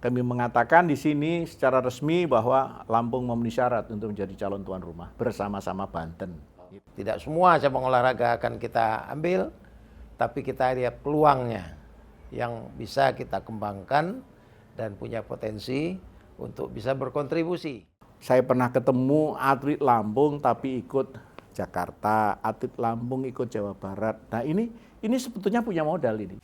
kami mengatakan di sini secara resmi bahwa Lampung memenuhi syarat untuk menjadi calon tuan rumah bersama-sama Banten. Tidak semua cabang olahraga akan kita ambil, tapi kita lihat peluangnya yang bisa kita kembangkan dan punya potensi untuk bisa berkontribusi. Saya pernah ketemu atlet Lampung tapi ikut Jakarta, atlet Lampung ikut Jawa Barat. Nah ini sebetulnya punya modal ini.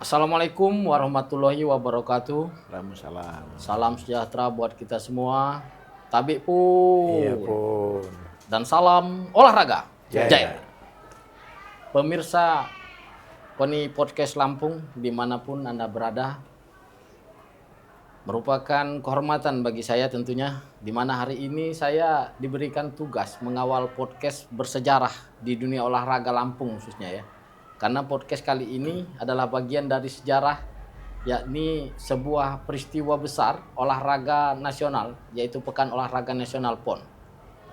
Assalamualaikum warahmatullahi wabarakatuh. Waalaikumsalam. Salam sejahtera buat kita semua. Tabik pun. Iya pun. Dan salam olahraga. Jaya. Pemirsa Koni Podcast Lampung dimanapun Anda berada, merupakan kehormatan bagi saya tentunya, di mana hari ini saya diberikan tugas mengawal podcast bersejarah di dunia olahraga Lampung khususnya ya. Karena podcast kali ini adalah bagian dari sejarah, yakni sebuah peristiwa besar olahraga nasional, yaitu Pekan Olahraga Nasional PON,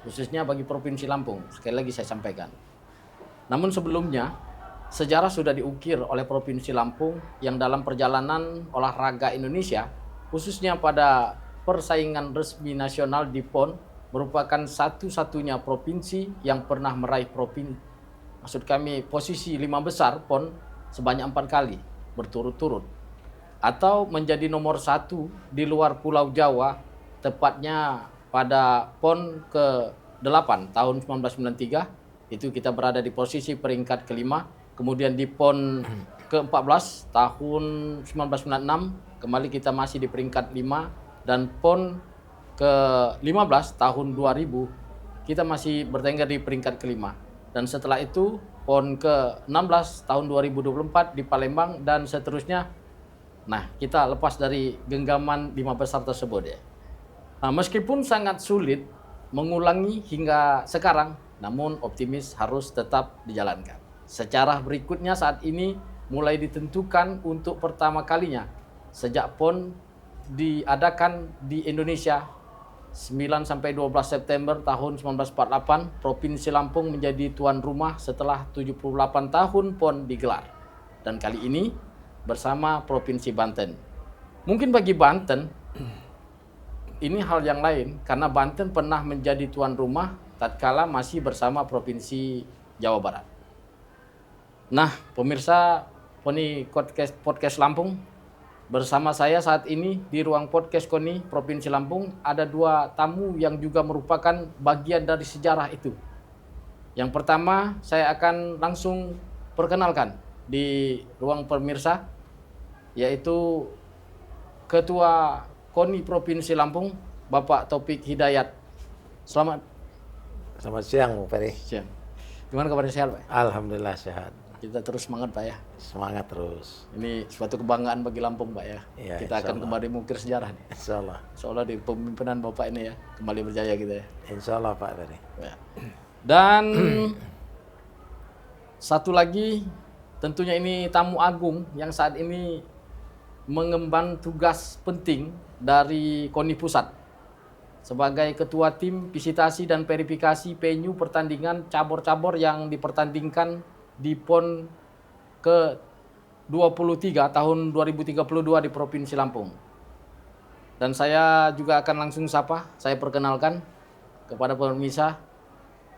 khususnya bagi Provinsi Lampung. Sekali lagi saya sampaikan. Namun sebelumnya, sejarah sudah diukir oleh Provinsi Lampung yang dalam perjalanan olahraga Indonesia, khususnya pada persaingan resmi nasional di PON, merupakan satu-satunya provinsi yang pernah meraih posisi 5 besar PON sebanyak 4 kali berturut-turut, atau menjadi nomor 1 di luar Pulau Jawa, tepatnya pada PON ke-8 tahun 1993, itu kita berada di posisi peringkat kelima. Kemudian di PON ke-14 tahun 1996 kembali kita masih di peringkat 5, dan PON ke-15 tahun 2000 kita masih bertengger di peringkat kelima. Dan setelah itu PON ke-16 tahun 2024 di Palembang dan seterusnya. Nah, kita lepas dari genggaman 5 besar tersebut ya. Nah, meskipun sangat sulit mengulangi hingga sekarang, namun optimis harus tetap dijalankan. Sejarah berikutnya saat ini mulai ditentukan untuk pertama kalinya sejak PON diadakan di Indonesia 9 sampai 12 September tahun 1948, Provinsi Lampung menjadi tuan rumah setelah 78 tahun PON digelar. Dan kali ini bersama Provinsi Banten. Mungkin bagi Banten ini hal yang lain karena Banten pernah menjadi tuan rumah tatkala masih bersama Provinsi Jawa Barat. Nah, pemirsa Koni Podcast Lampung, bersama saya saat ini di ruang podcast Koni Provinsi Lampung ada 2 tamu yang juga merupakan bagian dari sejarah itu. Yang pertama saya akan langsung perkenalkan di ruang pemirsa, yaitu Ketua Koni Provinsi Lampung, Bapak Taufik Hidayat. Selamat siang, Bung Ferry. siang. Gimana kabarnya, sehat Pak? Alhamdulillah sehat. Kita terus semangat Pak ya. Semangat terus. Ini suatu kebanggaan bagi Lampung Pak ya. Ya, Kita akan kembali mengukir sejarah nih. Insya Allah. Seolah di pemimpinan Bapak ini ya, kembali berjaya gitu ya. Insya Allah Pak Ferry. Ya. Dan satu lagi, tentunya ini tamu agung yang saat ini mengemban tugas penting dari KONI Pusat sebagai ketua tim visitasi dan verifikasi venue pertandingan cabur-cabur yang dipertandingkan di PON ke-23 tahun 2032 di Provinsi Lampung. Dan saya juga akan langsung saya perkenalkan kepada pemirsa,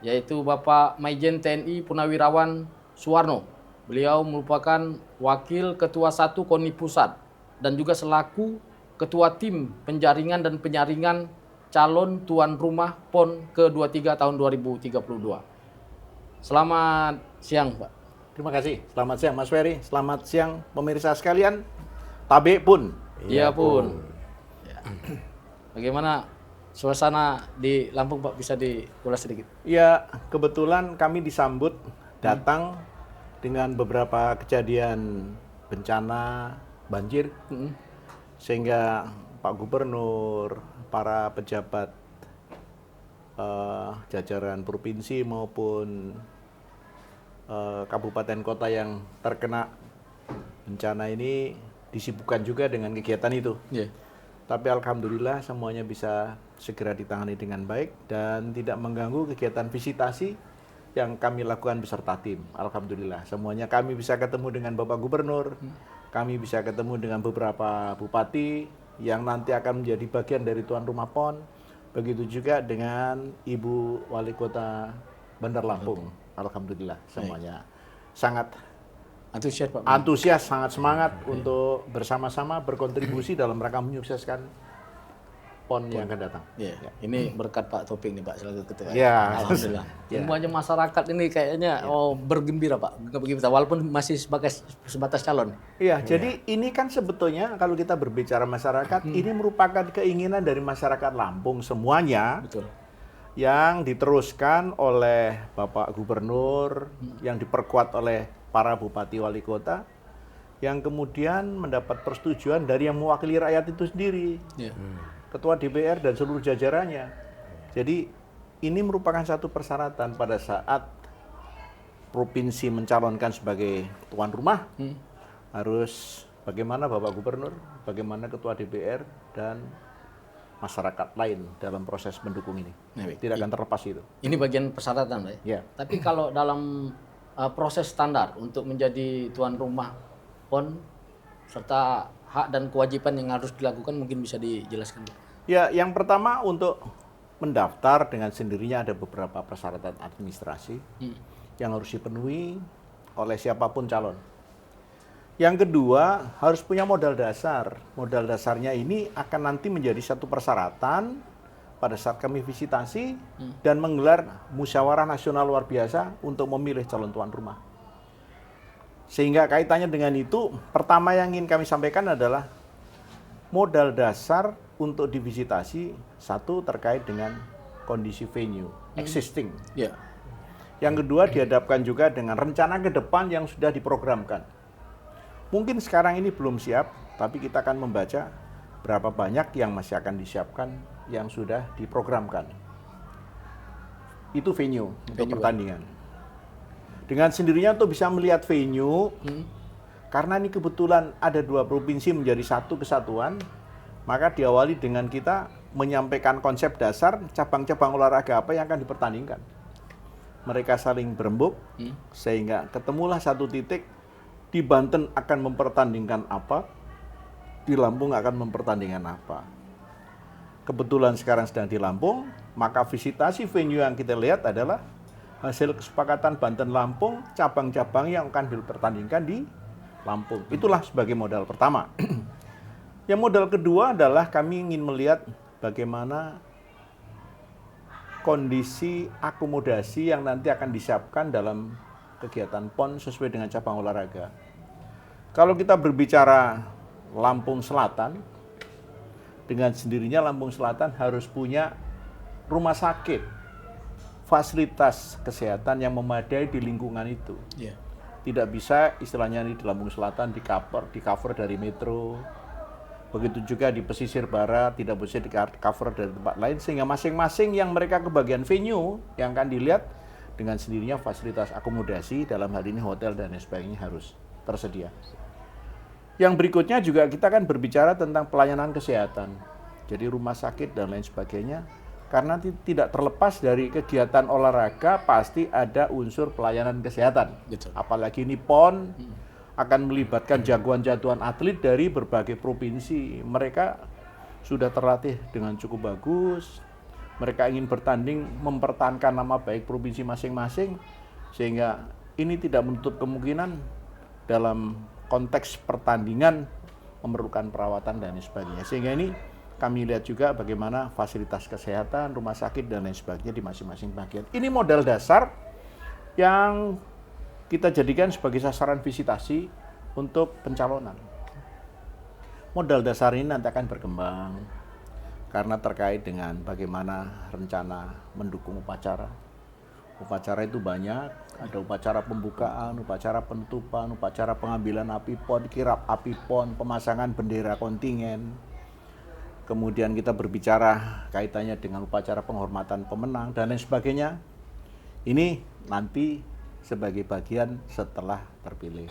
yaitu Bapak Maijen TNI Purnawirawan Suwarno. Beliau merupakan Wakil Ketua 1 KONI Pusat dan juga selaku Ketua Tim Penjaringan dan Penyaringan calon tuan rumah PON ke-23 tahun 2032. Selamat siang, Pak. Terima kasih. Selamat siang Mas Ferry. Selamat siang pemirsa sekalian. Tabik pun. Iya pun. Ya. Bagaimana suasana di Lampung Pak, bisa diulas sedikit? Ya, kebetulan kami disambut datang dengan beberapa kejadian bencana banjir, sehingga Pak Gubernur, para pejabat jajaran provinsi maupun kabupaten kota yang terkena bencana ini disibukkan juga dengan kegiatan itu. Iya. Tapi alhamdulillah semuanya bisa segera ditangani dengan baik dan tidak mengganggu kegiatan visitasi yang kami lakukan beserta tim. Alhamdulillah semuanya kami bisa ketemu dengan Bapak Gubernur, kami bisa ketemu dengan beberapa bupati yang nanti akan menjadi bagian dari tuan rumah PON. Begitu juga dengan Ibu Wali Kota Bandar Lampung. Alhamdulillah semuanya sangat Antusias Pak. antusias, sangat semangat untuk bersama-sama berkontribusi dalam rangka menyukseskan PON yang akan datang. Iya. Ini berkat Pak Topik nih Pak selaku ketua. Ya. Alhamdulillah. Ya. Semuanya masyarakat ini kayaknya bergembira Pak, bergembira walaupun masih sebatas calon. Iya, jadi ini kan sebetulnya kalau kita berbicara masyarakat, ini merupakan keinginan dari masyarakat Lampung semuanya Betul. yang diteruskan oleh Bapak Gubernur, yang diperkuat oleh para bupati wali kota, yang kemudian mendapat persetujuan dari yang mewakili rakyat itu sendiri. Iya. Ketua DPR dan seluruh jajarannya. Jadi ini merupakan satu persyaratan pada saat provinsi mencalonkan sebagai tuan rumah, harus bagaimana Bapak Gubernur, bagaimana Ketua DPR dan masyarakat lain dalam proses mendukung ini. Ya, baik. Tidak akan terlepas itu. Ini bagian persyaratan Pak. Ya. Tapi kalau dalam proses standar untuk menjadi tuan rumah PON serta hak dan kewajiban yang harus dilakukan mungkin bisa dijelaskan Pak. Ya, yang pertama untuk mendaftar dengan sendirinya ada beberapa persyaratan administrasi yang harus dipenuhi oleh siapapun calon. Yang kedua, harus punya modal dasar. Modal dasarnya ini akan nanti menjadi satu persyaratan pada saat kami visitasi dan menggelar musyawarah nasional luar biasa untuk memilih calon tuan rumah. Sehingga kaitannya dengan itu, pertama yang ingin kami sampaikan adalah modal dasar untuk divisitasi, satu terkait dengan kondisi venue, existing. Ya. Yang kedua dihadapkan juga dengan rencana ke depan yang sudah diprogramkan. Mungkin sekarang ini belum siap, tapi kita akan membaca berapa banyak yang masih akan disiapkan yang sudah diprogramkan. Itu venue untuk pertandingan. Dengan sendirinya untuk bisa melihat venue, karena ini kebetulan ada 2 provinsi menjadi satu kesatuan, maka diawali dengan kita menyampaikan konsep dasar cabang-cabang olahraga apa yang akan dipertandingkan. Mereka saling berembuk, sehingga ketemulah satu titik, di Banten akan mempertandingkan apa, di Lampung akan mempertandingkan apa. Kebetulan sekarang sedang di Lampung, maka visitasi venue yang kita lihat adalah hasil kesepakatan Banten-Lampung, cabang-cabang yang akan dipertandingkan di Lampung. Itulah sebagai modal pertama. Yang modal kedua adalah kami ingin melihat bagaimana kondisi akomodasi yang nanti akan disiapkan dalam kegiatan PON sesuai dengan cabang olahraga. Kalau kita berbicara Lampung Selatan, dengan sendirinya Lampung Selatan harus punya rumah sakit, fasilitas kesehatan yang memadai di lingkungan itu. Iya. Tidak bisa istilahnya di Lampung Selatan di cover dari metro. Begitu juga di pesisir barat tidak bisa di cover dari tempat lain, sehingga masing-masing yang mereka kebagian venue yang akan dilihat dengan sendirinya fasilitas akomodasi dalam hal ini hotel dan sebagainya harus tersedia. Yang berikutnya juga kita akan berbicara tentang pelayanan kesehatan. Jadi rumah sakit dan lain sebagainya. Karena tidak terlepas dari kegiatan olahraga pasti ada unsur pelayanan kesehatan. Betul. Apalagi ini PON akan melibatkan jagoan-jagoan atlet dari berbagai provinsi. Mereka sudah terlatih dengan cukup bagus. Mereka ingin bertanding mempertahankan nama baik provinsi masing-masing. Sehingga ini tidak menutup kemungkinan dalam konteks pertandingan memerlukan perawatan dan sebagainya. Sehingga ini kami lihat juga bagaimana fasilitas kesehatan, rumah sakit, dan lain sebagainya di masing-masing bagian. Ini modal dasar yang kita jadikan sebagai sasaran visitasi untuk pencalonan. Modal dasar ini nanti akan berkembang karena terkait dengan bagaimana rencana mendukung upacara. Upacara itu banyak, ada upacara pembukaan, upacara penutupan, upacara pengambilan api PON, kirap api PON, pemasangan bendera kontingen. Kemudian kita berbicara kaitannya dengan upacara penghormatan pemenang dan lain sebagainya. Ini nanti sebagai bagian setelah terpilih.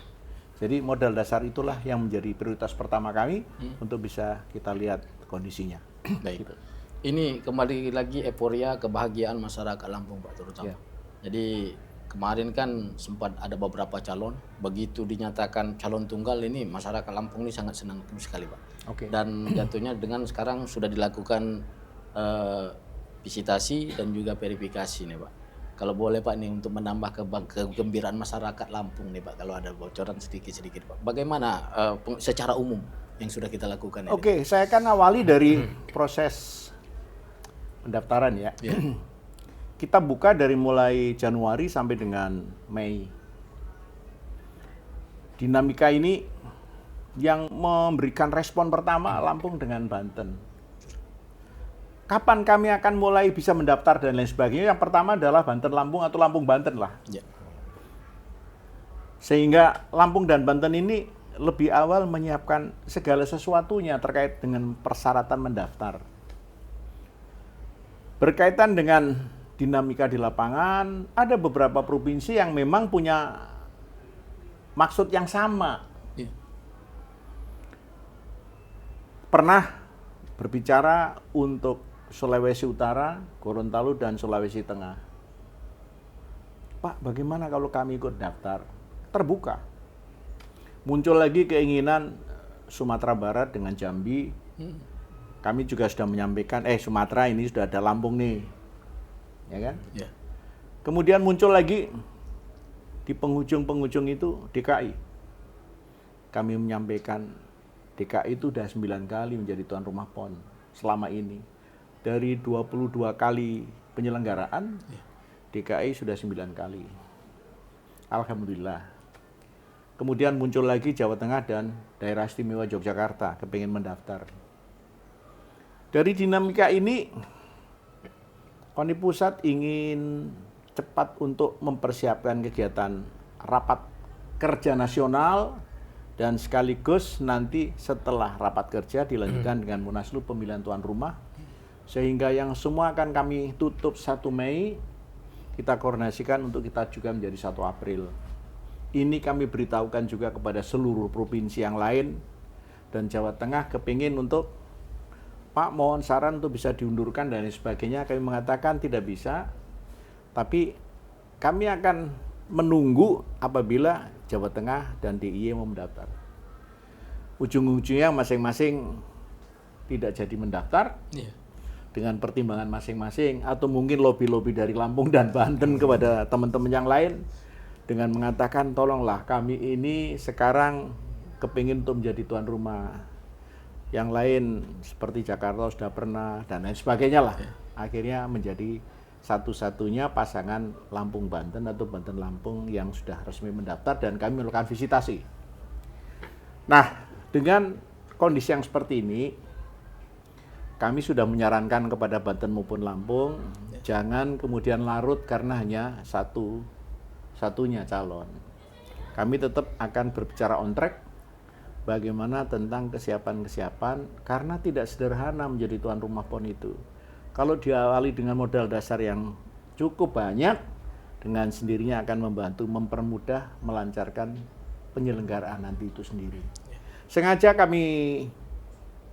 Jadi modal dasar itulah yang menjadi prioritas pertama kami untuk bisa kita lihat kondisinya. Baik. Gitu. Ini kembali lagi euforia kebahagiaan masyarakat Lampung, Pak, terutama. Ya. Jadi kemarin kan sempat ada beberapa calon, begitu dinyatakan calon tunggal ini masyarakat Lampung ini sangat senang sekali, Pak. Oke. Dan jatuhnya dengan sekarang sudah dilakukan visitasi dan juga verifikasi nih, Pak. Kalau boleh Pak nih untuk menambah kegembiraan masyarakat Lampung nih Pak, kalau ada bocoran sedikit-sedikit Pak. Bagaimana secara umum yang sudah kita lakukan ini? Oke, saya kan awali dari proses pendaftaran ya. Kita buka dari mulai Januari sampai dengan Mei. Dinamika ini yang memberikan respon pertama Lampung dengan Banten. Kapan kami akan mulai bisa mendaftar dan lain sebagainya? Yang pertama adalah Banten-Lampung atau Lampung-Banten lah. Ya. Sehingga Lampung dan Banten ini lebih awal menyiapkan segala sesuatunya terkait dengan persyaratan mendaftar. Berkaitan dengan dinamika di lapangan, ada beberapa provinsi yang memang punya maksud yang sama. Ya. Pernah berbicara untuk Sulawesi Utara, Gorontalo, dan Sulawesi Tengah. Pak, bagaimana kalau kami ikut daftar? Terbuka. Muncul lagi keinginan Sumatera Barat dengan Jambi. Kami juga sudah menyampaikan, Sumatera ini sudah ada Lampung nih. Ya kan? Ya. Kemudian muncul lagi di penghujung-penghujung itu DKI. Kami menyampaikan DKI itu sudah 9 kali menjadi tuan rumah PON selama ini. Dari 22 kali penyelenggaraan, DKI sudah 9 kali. Alhamdulillah. Kemudian muncul lagi Jawa Tengah dan Daerah Istimewa Yogyakarta kepingin mendaftar. Dari dinamika ini, KONI Pusat ingin cepat untuk mempersiapkan kegiatan rapat kerja nasional dan sekaligus nanti setelah rapat kerja dilanjutkan dengan Munaslup pemilihan tuan rumah. Sehingga yang semua akan kami tutup 1 Mei, kita koordinasikan untuk kita juga menjadi 1 April. Ini kami beritahukan juga kepada seluruh provinsi yang lain, dan Jawa Tengah kepingin untuk, Pak mohon saran untuk bisa diundurkan dan lain sebagainya. Kami mengatakan tidak bisa, tapi kami akan menunggu apabila Jawa Tengah dan DIY mau mendaftar. Ujung-ujungnya masing-masing tidak jadi mendaftar. Ya. Dengan pertimbangan masing-masing, atau mungkin lobby-lobby dari Lampung dan Banten kepada teman-teman yang lain dengan mengatakan tolonglah kami ini sekarang kepingin untuk menjadi tuan rumah. Yang lain seperti Jakarta sudah pernah dan lain sebagainya lah. Akhirnya menjadi satu-satunya pasangan Lampung-Banten atau Banten-Lampung yang sudah resmi mendaftar dan kami melakukan visitasi. Nah, dengan kondisi yang seperti ini, kami sudah menyarankan kepada Banten maupun Lampung, jangan kemudian larut karena hanya satunya calon. Kami tetap akan berbicara on track, bagaimana tentang kesiapan-kesiapan, karena tidak sederhana menjadi tuan rumah PON itu. Kalau diawali dengan modal dasar yang cukup banyak, dengan sendirinya akan membantu mempermudah, melancarkan penyelenggaraan nanti itu sendiri. Sengaja kami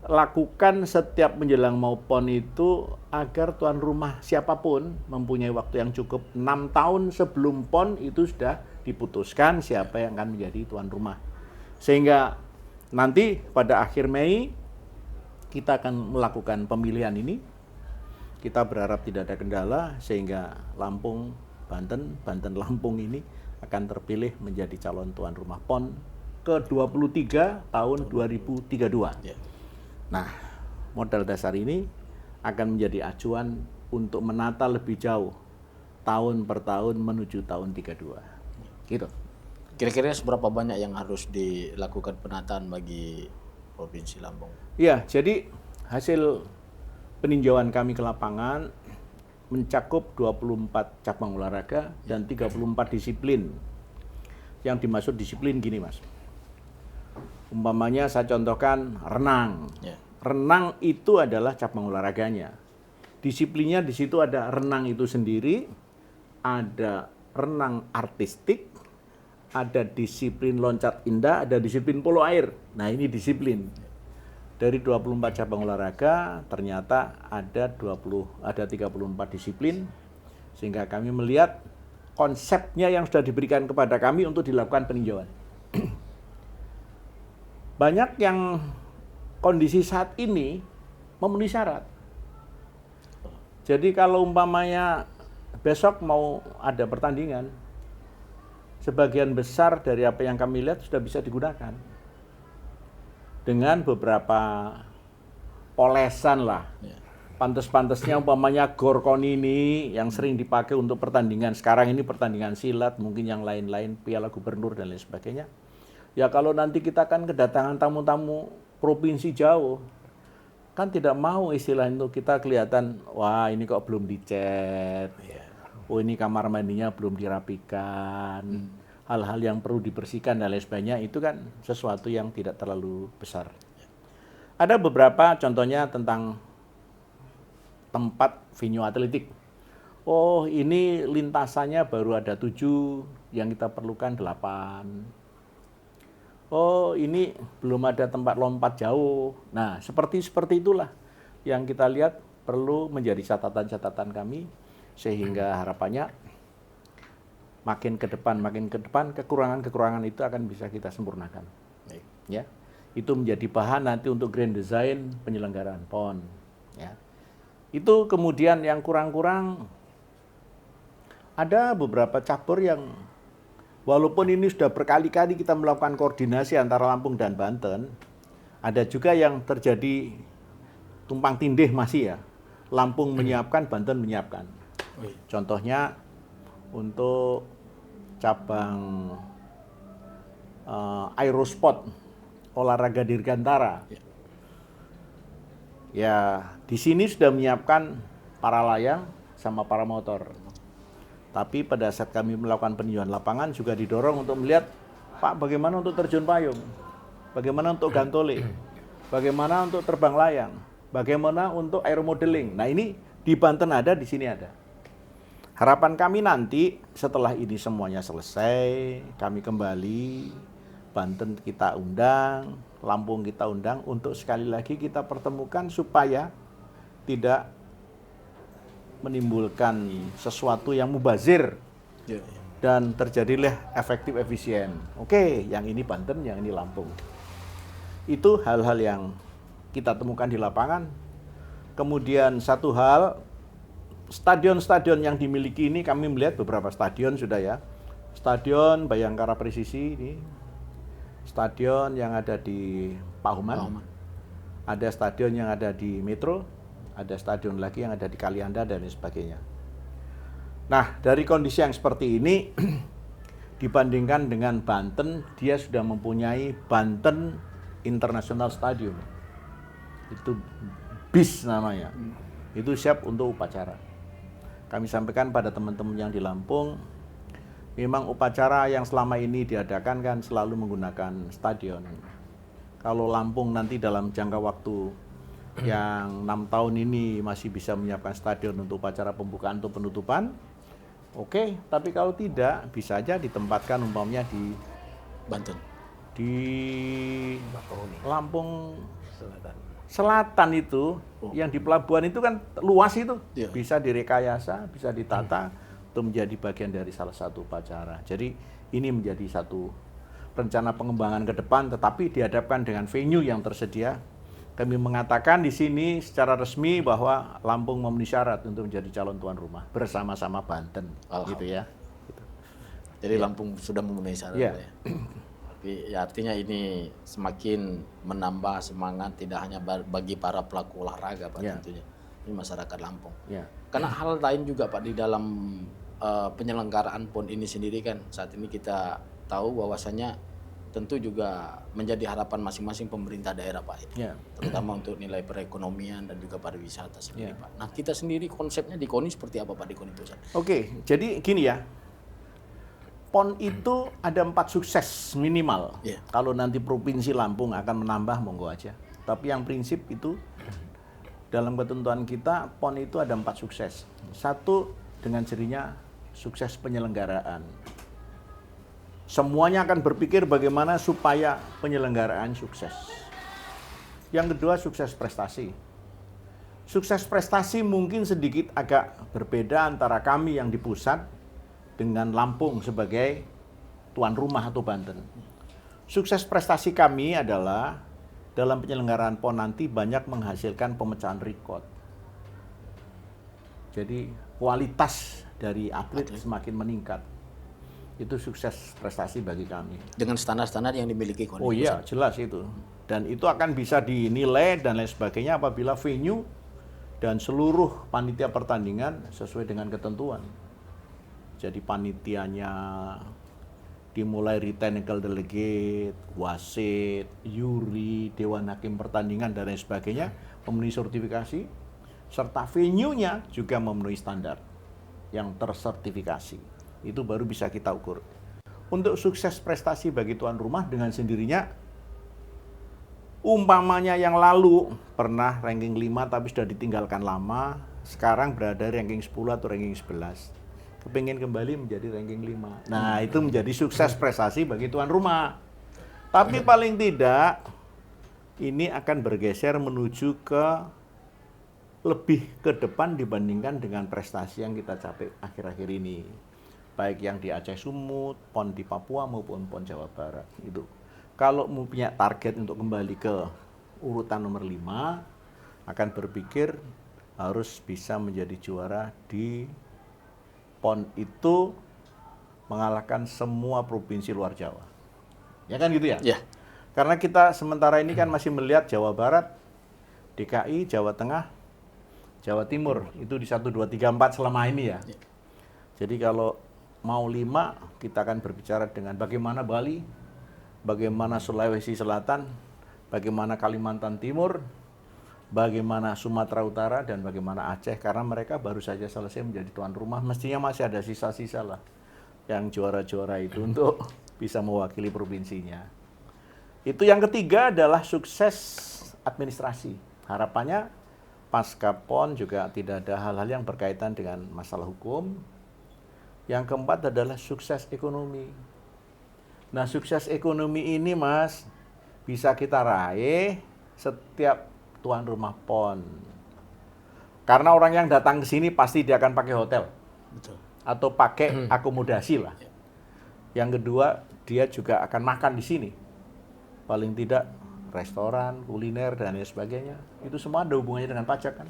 lakukan setiap menjelang mau PON itu agar tuan rumah siapapun mempunyai waktu yang cukup. 6 tahun sebelum PON itu sudah diputuskan siapa yang akan menjadi tuan rumah. Sehingga nanti pada akhir Mei kita akan melakukan pemilihan ini. Kita berharap tidak ada kendala sehingga Lampung, Banten, Banten-Lampung ini akan terpilih menjadi calon tuan rumah PON ke-23 tahun 2032. Ya. Nah, modal dasar ini akan menjadi acuan untuk menata lebih jauh tahun per tahun menuju tahun 32. Gitu. Kira-kira seberapa banyak yang harus dilakukan penataan bagi Provinsi Lampung? Iya, jadi hasil peninjauan kami ke lapangan mencakup 24 cabang olahraga dan 34 disiplin. Yang dimaksud disiplin gini, Mas. Umpamanya saya contohkan renang. Ya. Renang itu adalah cabang olahraganya. Disiplinnya di situ ada renang itu sendiri, ada renang artistik, ada disiplin loncat indah, ada disiplin polo air. Nah, ini disiplin. Dari 24 cabang olahraga ternyata ada 34 disiplin, sehingga kami melihat konsepnya yang sudah diberikan kepada kami untuk dilakukan peninjauan. Banyak yang kondisi saat ini memenuhi syarat. Jadi kalau umpamanya besok mau ada pertandingan, sebagian besar dari apa yang kami lihat sudah bisa digunakan. Dengan beberapa polesan lah. Pantes-pantesnya umpamanya gorkon ini yang sering dipakai untuk pertandingan. Sekarang ini pertandingan silat, mungkin yang lain-lain, Piala Gubernur dan lain sebagainya. Ya kalau nanti kita kan kedatangan tamu-tamu provinsi jauh, kan tidak mau istilah itu kita kelihatan, wah ini kok belum dicat. Oh ini kamar mandinya belum dirapikan, hal-hal yang perlu dibersihkan dan lain sebagainya, itu kan sesuatu yang tidak terlalu besar. Ada beberapa contohnya tentang tempat venue atletik. Oh ini lintasannya baru ada 7, yang kita perlukan 8. Oh ini belum ada tempat lompat jauh. Nah seperti itulah yang kita lihat perlu menjadi catatan-catatan kami, sehingga harapannya makin ke depan kekurangan-kekurangan itu akan bisa kita sempurnakan. Ya, itu menjadi bahan nanti untuk grand design penyelenggaraan PON. Ya, itu kemudian yang kurang-kurang ada beberapa cabur yang walaupun ini sudah berkali-kali kita melakukan koordinasi antara Lampung dan Banten, ada juga yang terjadi tumpang tindih masih ya. Lampung menyiapkan, Banten menyiapkan. Contohnya untuk cabang aerosport olahraga dirgantara. Ya, di sini sudah menyiapkan para layang sama para motor. Tapi pada saat kami melakukan peninjauan lapangan juga didorong untuk melihat, Pak, bagaimana untuk terjun payung? Bagaimana untuk gantole? Bagaimana untuk terbang layang? Bagaimana untuk aeromodeling? Nah, ini di Banten ada, di sini ada. Harapan kami nanti setelah ini semuanya selesai, kami kembali, Banten kita undang, Lampung kita undang, untuk sekali lagi kita pertemukan supaya tidak menimbulkan sesuatu yang mubazir dan terjadilah efektif efisien. Oke, yang ini Banten, yang ini Lampung. Itu hal-hal yang kita temukan di lapangan. Kemudian satu hal, stadion-stadion yang dimiliki ini kami melihat beberapa stadion sudah ya. Stadion Bayangkara Presisi ini, stadion yang ada di Pahuman, ada stadion yang ada di Metro, ada stadion lagi yang ada di Kalianda dan lain sebagainya. Nah, dari kondisi yang seperti ini dibandingkan dengan Banten, dia sudah mempunyai Banten International Stadium. Itu BIS namanya. Itu siap untuk upacara. Kami sampaikan pada teman-teman yang di Lampung, memang upacara yang selama ini diadakan kan selalu menggunakan stadion. Kalau Lampung nanti dalam jangka waktu yang 6 tahun ini masih bisa menyiapkan stadion untuk upacara pembukaan atau penutupan, oke. Tapi kalau tidak, bisa aja ditempatkan umpamanya di Banten, di Lampung Selatan itu, yang di pelabuhan itu kan luas itu, bisa direkayasa, bisa ditata untuk menjadi bagian dari salah satu upacara. Jadi ini menjadi satu rencana pengembangan ke depan, tetapi dihadapkan dengan venue yang tersedia. Kami mengatakan di sini secara resmi bahwa Lampung memenuhi syarat untuk menjadi calon tuan rumah bersama-sama Banten, gitu ya. Gitu. Jadi Lampung sudah memenuhi syarat ya. Tapi ya artinya ini semakin menambah semangat tidak hanya bagi para pelaku olahraga Pak, tentunya ini masyarakat Lampung. Karena hal lain juga Pak di dalam penyelenggaraan PON ini sendiri kan saat ini kita tahu bahwasannya tentu juga menjadi harapan masing-masing pemerintah daerah Pak, terutama untuk nilai perekonomian dan juga pariwisata sendiri Pak. Nah kita sendiri konsepnya di KONI seperti apa Pak di KONI Pusat? Oke, jadi gini ya. PON itu ada 4 sukses minimal. Kalau nanti Provinsi Lampung akan menambah, monggo aja. Tapi yang prinsip itu, dalam ketentuan kita, PON itu ada 4 sukses. 1, dengan cirinya sukses penyelenggaraan. Semuanya akan berpikir bagaimana supaya penyelenggaraan sukses. Yang kedua, sukses prestasi. Sukses prestasi mungkin sedikit agak berbeda antara kami yang di pusat dengan Lampung sebagai tuan rumah atau Banten. Sukses prestasi kami adalah dalam penyelenggaraan PON nanti banyak menghasilkan pemecahan rekor. Jadi kualitas dari atlet semakin meningkat. Itu sukses prestasi bagi kami. Dengan standar-standar yang dimiliki KONI. Oh iya, jelas itu. Dan itu akan bisa dinilai dan lain sebagainya apabila venue dan seluruh panitia pertandingan sesuai dengan ketentuan. Jadi panitianya dimulai technical delegate, wasit, juri, dewan hakim pertandingan dan lain sebagainya memenuhi sertifikasi, serta venue-nya juga memenuhi standar yang tersertifikasi. Itu baru bisa kita ukur. Untuk sukses prestasi bagi tuan rumah dengan sendirinya, umpamanya yang lalu pernah ranking 5 tapi sudah ditinggalkan lama, sekarang berada ranking 10 atau ranking 11. Kepingin kembali menjadi ranking 5. Nah, itu menjadi sukses prestasi bagi tuan rumah. Tapi paling tidak, ini akan bergeser menuju ke lebih ke depan dibandingkan dengan prestasi yang kita capai akhir-akhir ini. Baik yang di Aceh Sumut, PON di Papua maupun PON Jawa Barat. Itu. Kalau punya target untuk kembali ke urutan nomor 5, akan berpikir harus bisa menjadi juara di PON itu mengalahkan semua provinsi luar Jawa. Ya kan gitu ya? Ya. Karena kita sementara ini kan masih melihat Jawa Barat, DKI, Jawa Tengah, Jawa Timur. Itu di 1, 2, 3, 4 selama ini ya. Jadi kalau mau 5, kita akan berbicara dengan bagaimana Bali, bagaimana Sulawesi Selatan, bagaimana Kalimantan Timur, bagaimana Sumatera Utara, dan bagaimana Aceh. Karena mereka baru saja selesai menjadi tuan rumah, mestinya masih ada sisa-sisa lah yang juara-juara itu untuk bisa mewakili provinsinya. Itu yang ketiga adalah sukses administrasi. Harapannya pasca PON juga tidak ada hal-hal yang berkaitan dengan masalah hukum. Yang keempat adalah sukses ekonomi. Nah, sukses ekonomi ini, Mas, bisa kita raih setiap tuan rumah PON. Karena orang yang datang ke sini pasti dia akan pakai hotel. Betul. Atau pakai akomodasi lah. Yang kedua, dia juga akan makan di sini. Paling tidak restoran, kuliner, dan lain sebagainya. Itu semua ada hubungannya dengan pajak kan.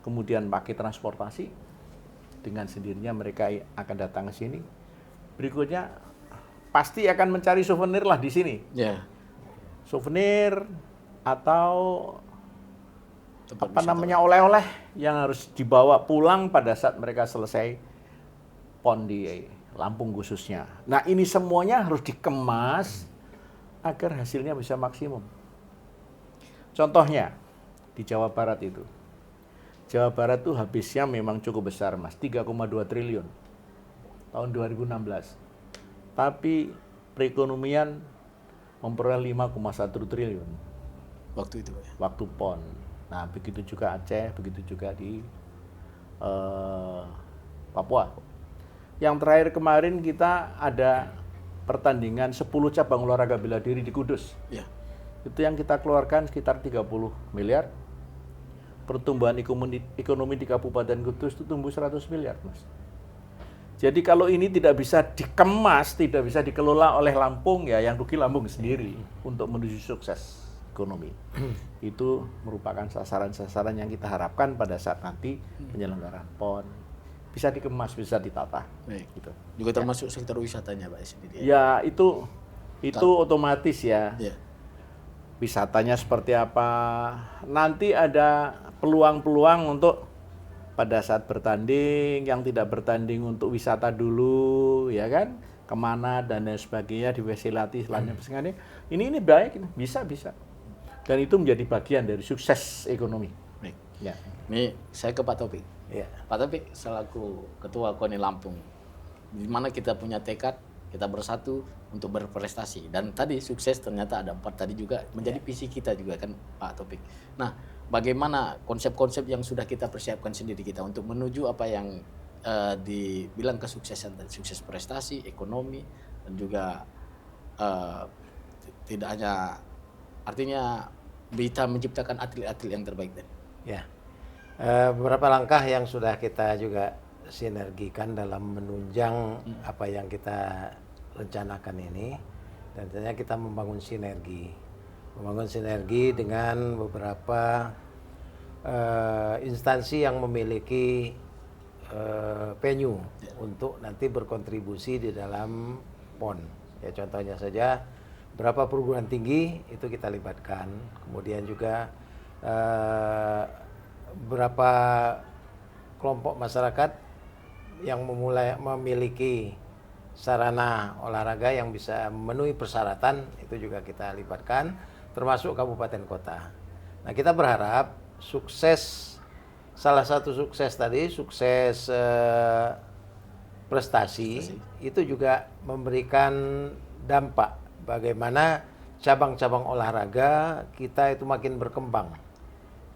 Kemudian pakai transportasi. Dengan sendirinya mereka akan datang ke sini. Berikutnya pasti akan mencari souvenir lah di sini. Ya. Souvenir atau Tempat apa wisata. namanya oleh-oleh yang harus dibawa pulang pada saat mereka selesai PON di Lampung khususnya. Nah, ini semuanya harus dikemas agar hasilnya bisa maksimum. Contohnya di Jawa Barat itu. Jawa Barat tuh habisnya memang cukup besar, Mas, 3,2 triliun tahun 2016. Tapi perekonomian memperoleh 5,1 triliun Waktu itu, Pak. waktu PON. Nah, begitu juga Aceh, begitu juga di Papua. Yang terakhir kemarin kita ada pertandingan 10 cabang olahraga bela diri di Kudus. Ya. Itu yang kita keluarkan sekitar 30 miliar. Pertumbuhan ekonomi di Kabupaten Kudus itu tumbuh 100 miliar, Mas. Jadi kalau ini tidak bisa dikemas, tidak bisa dikelola oleh Lampung, ya yang rugi Lampung sendiri untuk menuju sukses ekonomi. Itu merupakan sasaran-sasaran yang kita harapkan pada saat nanti penyelenggaraan PON. Bisa dikemas, bisa ditata. Baik. Gitu. Juga termasuk sektor wisatanya, Pak, sendiri. Ya, itu otomatis ya. Ya. Wisatanya seperti apa. Nanti ada peluang-peluang untuk pada saat bertanding, yang tidak bertanding untuk wisata dulu, ya kan? Kemana dan lain sebagainya, difasilitasi selanjutnya. Ini baik, bisa. Dan itu menjadi bagian dari sukses ekonomi. Baik. Ya. Ini saya ke Pak Taufik. Ya. Pak Taufik selaku Ketua KONI Lampung, di mana kita punya tekad, kita bersatu untuk berprestasi. Dan tadi sukses ternyata ada 4 tadi juga menjadi visi kita juga kan, Pak Taufik. Nah, bagaimana konsep-konsep yang sudah kita persiapkan sendiri kita untuk menuju apa yang dibilang kesuksesan tadi, sukses prestasi, ekonomi, dan juga eh, tidak hanya artinya bisa menciptakan atlet-atlet yang terbaik tadi. Ya, beberapa langkah yang sudah kita juga sinergikan dalam menunjang apa yang kita rencanakan ini, dan tentunya kita membangun sinergi dengan beberapa instansi yang memiliki venue untuk nanti berkontribusi di dalam PON. Ya, contohnya saja berapa perguruan tinggi itu kita libatkan, kemudian juga berapa kelompok masyarakat yang memiliki sarana olahraga yang bisa memenuhi persyaratan, itu juga kita libatkan, termasuk kabupaten kota. Nah, kita berharap salah satu sukses tadi, prestasi itu juga memberikan dampak bagaimana cabang-cabang olahraga kita itu makin berkembang.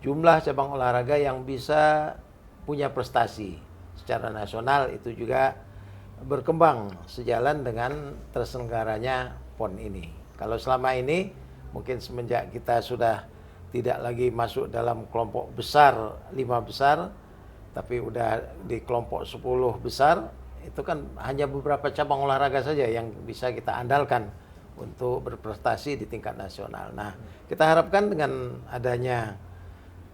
Jumlah cabang olahraga yang bisa punya prestasi secara nasional itu juga berkembang sejalan dengan terselenggaranya PON ini. Kalau selama ini mungkin semenjak kita sudah tidak lagi masuk dalam kelompok besar, 5 besar, tapi udah di kelompok 10 besar, itu kan hanya beberapa cabang olahraga saja yang bisa kita andalkan untuk berprestasi di tingkat nasional. Nah, kita harapkan dengan adanya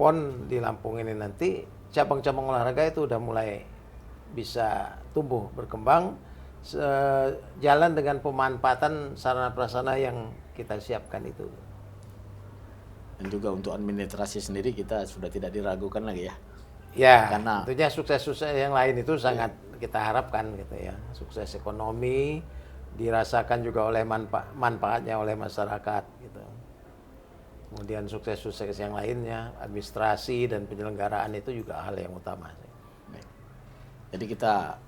PON di Lampung ini nanti, cabang-cabang olahraga itu udah mulai bisa tumbuh, berkembang, sejalan dengan pemanfaatan sarana prasarana yang kita siapkan itu. Dan juga untuk administrasi sendiri kita sudah tidak diragukan lagi ya. Ya, Karena tentunya sukses-sukses yang lain itu sangat kita harapkan gitu ya. Sukses ekonomi dirasakan juga oleh manfaatnya oleh masyarakat gitu. Kemudian sukses-sukses yang lainnya, administrasi dan penyelenggaraan itu juga hal yang utama. baik. Jadi kita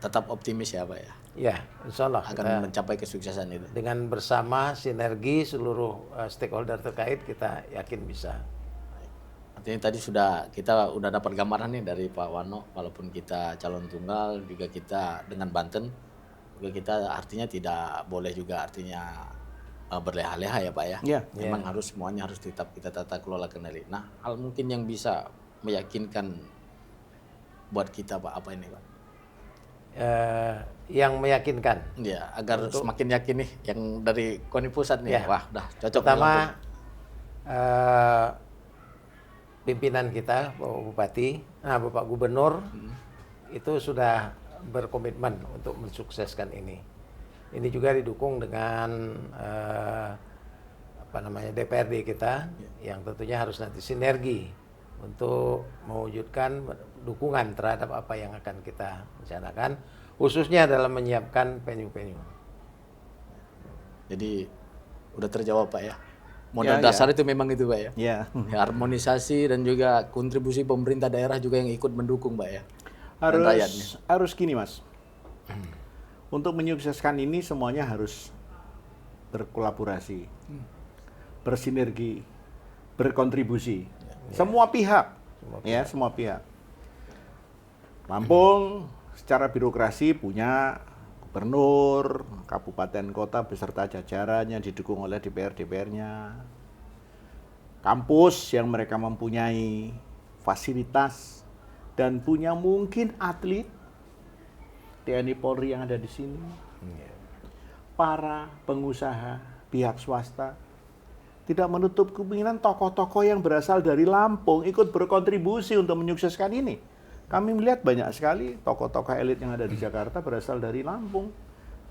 tetap optimis ya Pak ya, Ya, insya Allah akan mencapai kesuksesan itu. dengan bersama sinergi seluruh stakeholder terkait, kita yakin bisa. Artinya tadi kita udah dapat gambaran nih dari Pak Wano, walaupun kita calon tunggal juga kita dengan Banten juga kita artinya tidak boleh juga artinya berleha-leha ya Pak ya. Ya. Memang semuanya harus tetap kita tata kelola kendali. Nah, hal mungkin yang bisa meyakinkan buat kita Pak apa ini Pak? Yang meyakinkan. Ya, agar semakin yakin nih yang dari KONI pusat nih. Ya. Wah, udah cocok. Pertama, pimpinan kita, Bapak Bupati, Bapak Gubernur, itu sudah berkomitmen untuk mensukseskan ini. Ini juga didukung dengan DPRD kita, yang tentunya harus nanti sinergi untuk mewujudkan dukungan terhadap apa yang akan kita rencanakan, khususnya dalam menyiapkan venue-venue. Jadi udah terjawab Pak ya. Modal dasar itu memang itu Pak ya. Ya. Harmonisasi dan juga kontribusi pemerintah daerah juga yang ikut mendukung Pak ya. Dan rakyatnya. Harus gini Mas. Untuk menyukseskan ini semuanya harus berkolaborasi, bersinergi, berkontribusi. Semua pihak. Semua pihak. Lampung secara birokrasi punya gubernur, kabupaten kota beserta jajarannya didukung oleh DPR-DPR-nya. Kampus yang mereka mempunyai fasilitas dan punya mungkin atlet TNI Polri yang ada di sini. Para pengusaha, pihak swasta tidak menutup kemungkinan tokoh-tokoh yang berasal dari Lampung ikut berkontribusi untuk menyukseskan ini. Kami melihat banyak sekali tokoh-tokoh elit yang ada di Jakarta berasal dari Lampung.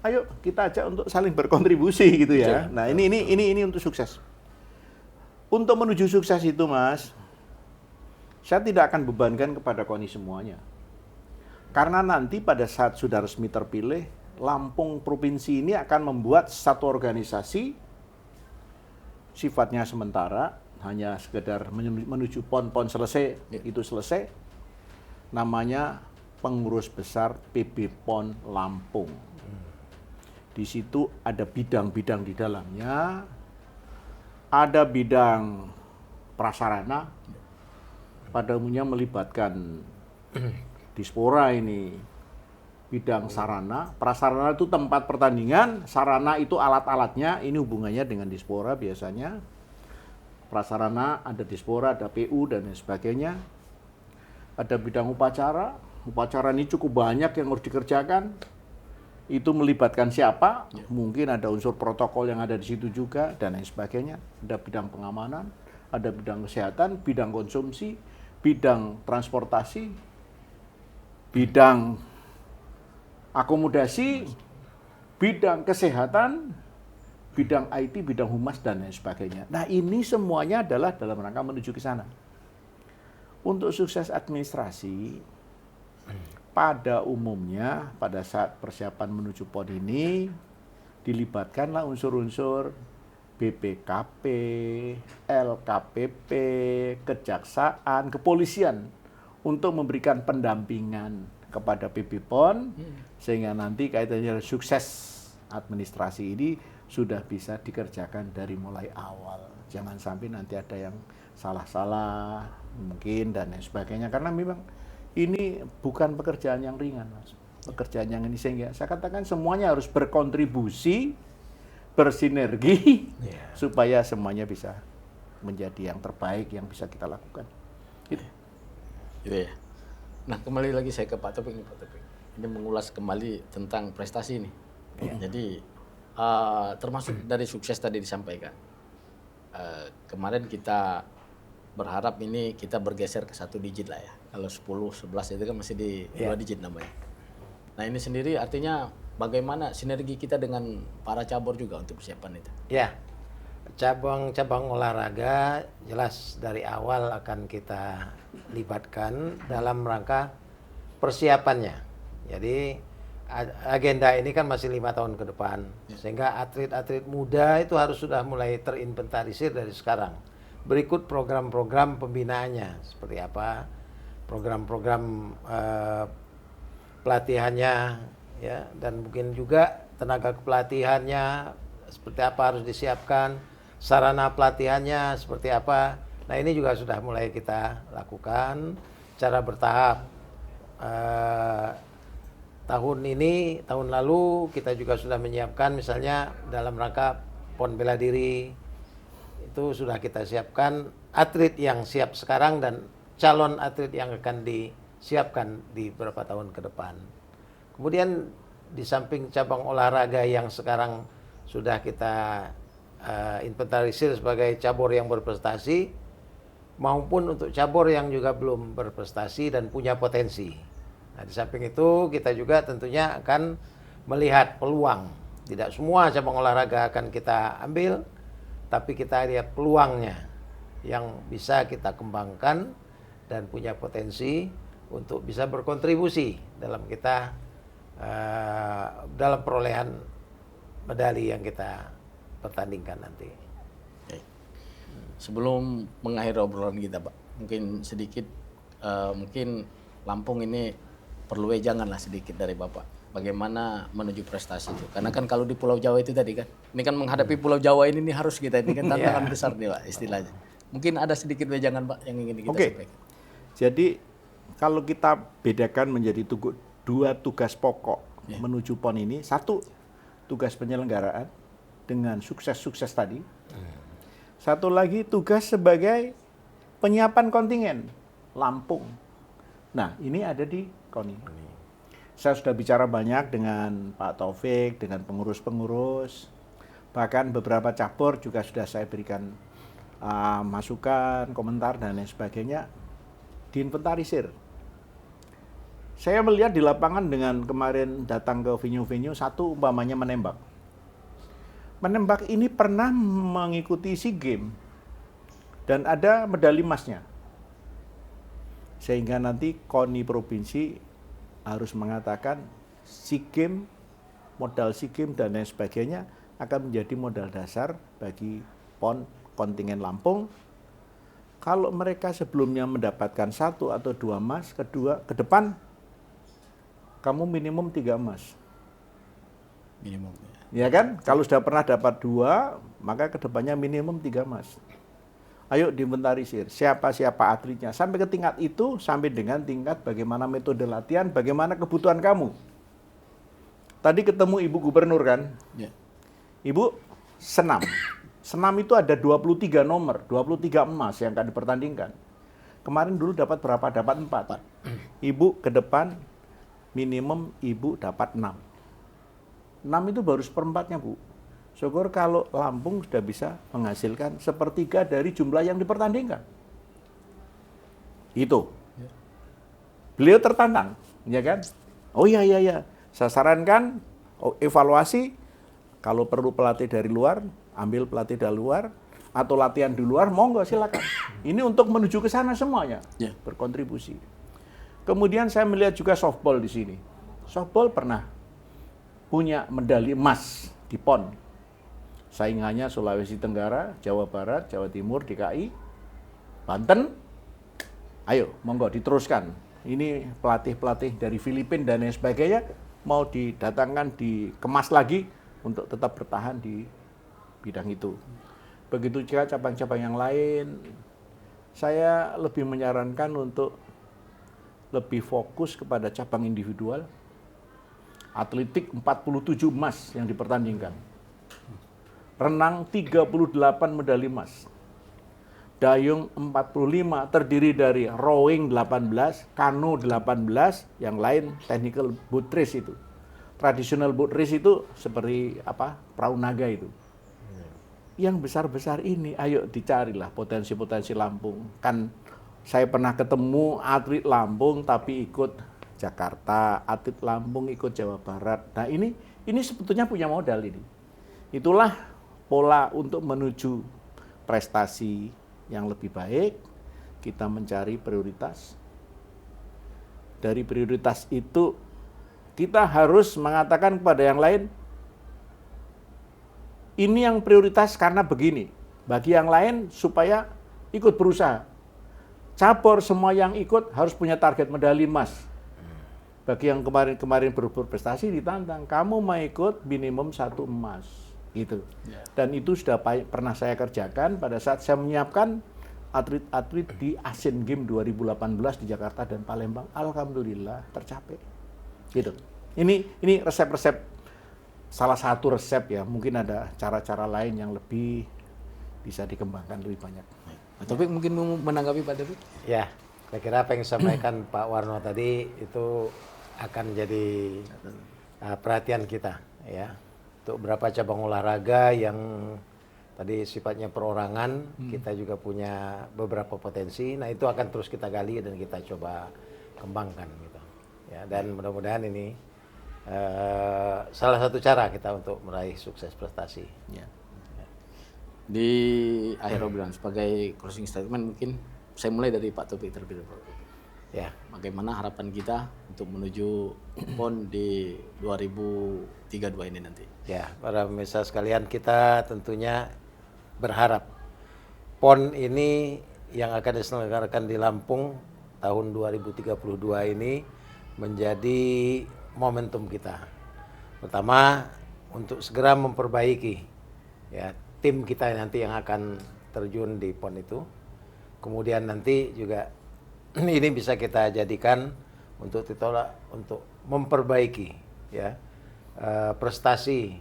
Ayo kita ajak untuk saling berkontribusi gitu ya. Nah, ini untuk sukses. Untuk menuju sukses itu, Mas, saya tidak akan bebankan kepada KONI semuanya. Karena nanti pada saat sudah resmi terpilih, Lampung provinsi ini akan membuat satu organisasi sifatnya sementara, hanya sekedar menuju PON selesai, itu selesai. Namanya Pengurus Besar PB PON Lampung. Di situ ada bidang-bidang di dalamnya, ada bidang prasarana, pada umumnya melibatkan Dispora ini, bidang sarana, prasarana itu tempat pertandingan, sarana itu alat-alatnya, ini hubungannya dengan Dispora biasanya. Prasarana ada Dispora, ada PU dan lain sebagainya. Ada bidang upacara, upacara ini cukup banyak yang harus dikerjakan. Itu melibatkan siapa? Mungkin ada unsur protokol yang ada di situ juga dan lain sebagainya. Ada bidang pengamanan, ada bidang kesehatan, bidang konsumsi, bidang transportasi, bidang akomodasi, bidang kesehatan, bidang IT, bidang humas, dan lain sebagainya. Nah, ini semuanya adalah dalam rangka menuju ke sana. Untuk sukses administrasi, pada umumnya pada saat persiapan menuju PON ini, dilibatkanlah unsur-unsur BPKP, LKPP, kejaksaan, kepolisian untuk memberikan pendampingan kepada PB PON, sehingga nanti kaitannya sukses administrasi ini sudah bisa dikerjakan dari mulai awal. Jangan sampai nanti ada yang salah-salah mungkin dan lain sebagainya. Karena memang ini bukan pekerjaan yang ringan, Mas. Pekerjaan yang ini sehingga saya katakan semuanya harus berkontribusi, bersinergi, supaya semuanya bisa menjadi yang terbaik yang bisa kita lakukan. Gitu. Gitu ya. Nah, kembali lagi saya ke Pak Taufik nih, Pak Taufik. Ini mengulas kembali tentang prestasi nih. Jadi termasuk dari sukses tadi disampaikan. Kemarin kita berharap ini kita bergeser ke 1 digit lah ya. Kalau 10, 11 itu kan masih di 2 digit namanya. Nah, ini sendiri artinya bagaimana sinergi kita dengan para cabur juga untuk persiapan itu? Ya, cabang-cabang olahraga jelas dari awal akan kita libatkan dalam rangka persiapannya. Jadi agenda ini kan masih 5 tahun ke depan, sehingga atlet-atlet muda itu harus sudah mulai terinventarisir dari sekarang. Berikut program-program pembinaannya seperti apa, program-program pelatihannya, ya, dan mungkin juga tenaga kepelatihannya seperti apa harus disiapkan, sarana pelatihannya seperti apa. Nah, ini juga sudah mulai kita lakukan secara bertahap. Tahun ini, tahun lalu kita juga sudah menyiapkan misalnya dalam rangka PON bela diri, itu sudah kita siapkan atlet yang siap sekarang dan calon atlet yang akan disiapkan di beberapa tahun ke depan. Kemudian di samping cabang olahraga yang sekarang sudah kita inventarisir sebagai cabur yang berprestasi, maupun untuk cabur yang juga belum berprestasi dan punya potensi. Nah, di samping itu kita juga tentunya akan melihat peluang. Tidak semua cabang olahraga akan kita ambil, tapi kita lihat peluangnya yang bisa kita kembangkan dan punya potensi untuk bisa berkontribusi dalam kita dalam perolehan medali yang kita pertandingkan nanti. Oke. Sebelum mengakhiri obrolan kita, Pak, mungkin sedikit mungkin Lampung ini perlu janganlah sedikit dari Bapak. Bagaimana menuju prestasi itu? Karena kan kalau di Pulau Jawa itu tadi kan, ini kan menghadapi Pulau Jawa ini harus kita, ini kan tantangan besar nih Pak istilahnya. Mungkin ada sedikit wejangan Pak yang ingin kita sampaikan. Jadi kalau kita bedakan menjadi 2 tugas pokok menuju PON ini, 1 tugas penyelenggaraan dengan sukses-sukses tadi, 1 lagi tugas sebagai penyiapan kontingen Lampung. Nah, ini ada di KONI. Saya sudah bicara banyak dengan Pak Taufik, dengan pengurus-pengurus, bahkan beberapa cabur juga sudah saya berikan masukan, komentar, dan lain sebagainya, diinventarisir. Saya melihat di lapangan dengan kemarin datang ke venue-venue, 1 umpamanya menembak. Menembak ini pernah mengikuti SEA Games dan ada medali emasnya. Sehingga nanti KONI provinsi harus mengatakan SEA Games, modal SEA Games dan lain sebagainya akan menjadi modal dasar bagi PON kontingen Lampung. Kalau mereka sebelumnya mendapatkan 1 atau 2 emas, ke depan kamu minimum 3 emas. Minimum. Ya kan? Kalau sudah pernah dapat 2, maka ke depannya minimum 3 emas. Ayo diinventarisir siapa-siapa atletnya sampai ke tingkat itu, sampai dengan tingkat bagaimana metode latihan, bagaimana kebutuhan kamu. Tadi ketemu Ibu Gubernur kan? Ya. Ibu, senam. Senam itu ada 23 nomor, 23 emas yang akan dipertandingkan. Kemarin dulu dapat berapa? Dapat 4. Ibu ke depan, minimum Ibu dapat 6. 6 itu baru seperempatnya, Bu. Syukur kalau Lampung sudah bisa menghasilkan sepertiga dari jumlah yang dipertandingkan. Itu. Beliau tertantang, ya kan? Oh iya. Saya sarankan evaluasi, kalau perlu pelatih dari luar, ambil pelatih dari luar, atau latihan di luar, monggo silakan. Ini untuk menuju ke sana semuanya, berkontribusi. Kemudian saya melihat juga softball di sini. Softball pernah punya medali emas di PON. Saingannya Sulawesi Tenggara, Jawa Barat, Jawa Timur, DKI, Banten. Ayo, monggo diteruskan. Ini pelatih-pelatih dari Filipina dan lain sebagainya mau didatangkan, dikemas lagi untuk tetap bertahan di bidang itu. Begitu juga cabang-cabang yang lain. Saya lebih menyarankan untuk lebih fokus kepada cabang individual. Atletik 47 emas yang dipertandingkan. Renang 38 medali emas. Dayung 45 terdiri dari rowing 18, kano 18, yang lain technical boat race itu. Traditional boat race itu seperti perahu naga itu. Yang besar-besar ini ayo dicarilah potensi-potensi Lampung. Kan saya pernah ketemu atlet Lampung tapi ikut Jakarta, atlet Lampung ikut Jawa Barat. Nah, ini sebetulnya punya modal ini. Itulah pola untuk menuju prestasi yang lebih baik. Kita mencari prioritas. Dari prioritas itu kita harus mengatakan kepada yang lain, ini yang prioritas karena begini. Bagi yang lain supaya ikut berusaha. Cabur semua yang ikut harus punya target medali emas. Bagi yang kemarin berprestasi ditantang, kamu mau ikut minimum 1 emas. Gitu. Dan itu sudah pernah saya kerjakan pada saat saya menyiapkan atlet-atlet di Asian Games 2018 di Jakarta dan Palembang. Alhamdulillah tercapai. Gitu. Ini resep-resep, salah satu resep ya. Mungkin ada cara-cara lain yang lebih bisa dikembangkan lebih banyak. Tapi mungkin menanggapi Pak David? Ya, saya kira apa yang disampaikan Pak Warno tadi itu akan jadi perhatian kita ya. Untuk beberapa cabang olahraga yang tadi sifatnya perorangan, kita juga punya beberapa potensi. Nah, itu akan terus kita gali dan kita coba kembangkan gitu. Ya, dan mudah-mudahan ini salah satu cara kita untuk meraih sukses prestasi. Ya. Di akhir obrolan sebagai closing statement mungkin saya mulai dari Pak Taufik terlebih dahulu. Ya, bagaimana harapan kita untuk menuju PON di 2032 ini nanti? Ya, para pemirsa sekalian, kita tentunya berharap PON ini yang akan diselenggarakan di Lampung tahun 2032 ini menjadi momentum kita. Pertama, untuk segera memperbaiki ya tim kita nanti yang akan terjun di PON itu. Kemudian nanti juga ini bisa kita jadikan untuk ditolak untuk memperbaiki ya prestasi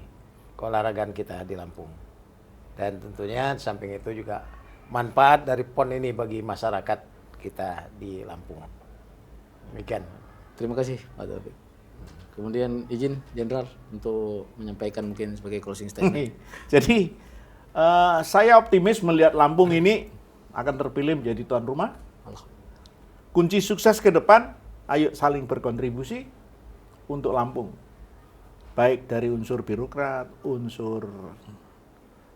keolahragaan kita di Lampung. Dan tentunya di samping itu juga manfaat dari PON ini bagi masyarakat kita di Lampung. Demikian. Terima kasih Pak Taufik. Kemudian izin Jenderal untuk menyampaikan mungkin sebagai closing statement. Jadi saya optimis melihat Lampung ini akan terpilih menjadi tuan rumah. Kunci sukses ke depan, ayo saling berkontribusi untuk Lampung. Baik dari unsur birokrat, unsur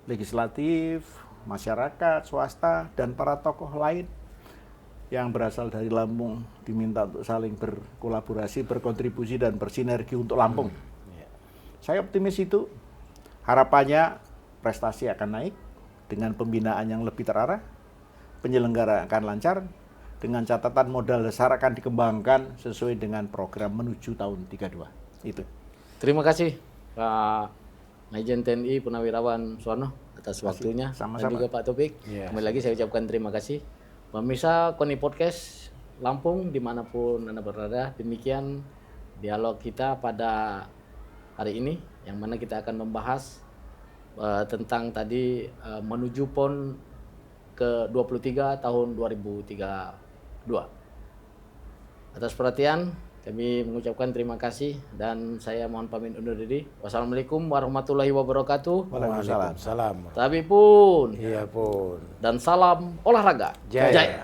legislatif, masyarakat, swasta, dan para tokoh lain yang berasal dari Lampung diminta untuk saling berkolaborasi, berkontribusi, dan bersinergi untuk Lampung. Saya optimis itu. Harapannya prestasi akan naik dengan pembinaan yang lebih terarah, penyelenggara akan lancar, dengan catatan modal dasar akan dikembangkan sesuai dengan program menuju tahun 32. Itu. Terima kasih Pak Majen TNI Purnawirawan Suwarno atas waktunya. Sama-sama. Dan juga Pak Taufik. Kembali lagi saya ucapkan terima kasih. Pemirsa Koni Podcast Lampung dimanapun Anda berada, demikian dialog kita pada hari ini, yang mana kita akan membahas tentang tadi menuju PON ke-23 tahun 2032. Atas perhatian, kami mengucapkan terima kasih dan saya mohon pamit undur diri. Wassalamualaikum warahmatullahi wabarakatuh. Waalaikumsalam. Tapi pun Iya pun. dan salam olahraga. Jaya.